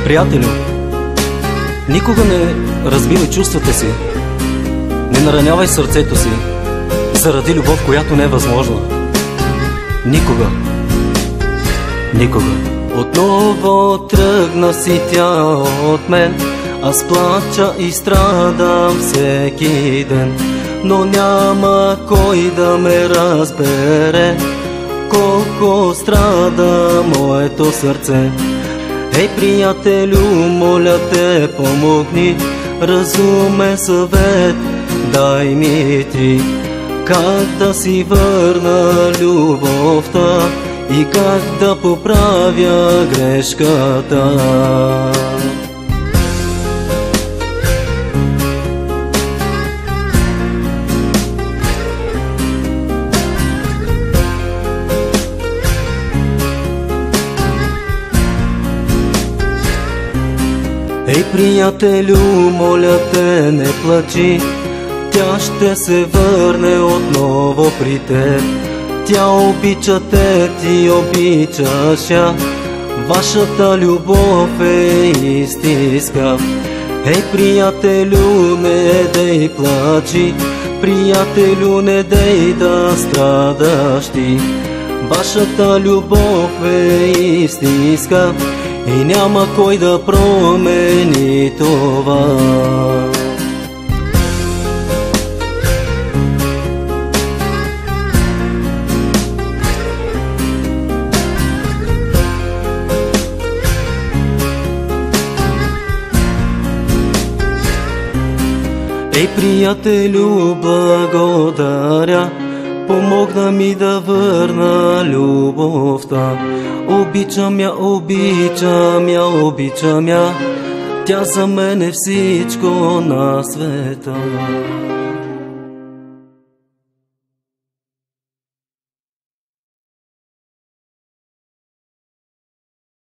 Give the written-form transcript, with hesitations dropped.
Приятелю, никога не разбивай чувствата си, не наранявай сърцето си заради любов, която не е възможна. Никога, никога. Отново тръгна си тя от мен, аз плача и страдам всеки ден, но няма кой да ме разбере колко страда моето сърце. Ей, приятелю, моля те, помогни, разумен съвет дай ми ти, как да си върна любовта и как да поправя грешката. Ей, приятелю, моля те, не плачи, тя ще се върне отново при теб. Тя обича те, ти обичаш я, вашата любов е истинска. Ей, приятелю, не дей плачи, приятелю, не дей да страдаш ти, вашата любов е истинска и няма кой да промени това. Ей, приятелю, благодаря, помогна ми да върна любовта. Обичам я, обичам я, обичам я, тя за мен е всичко на света.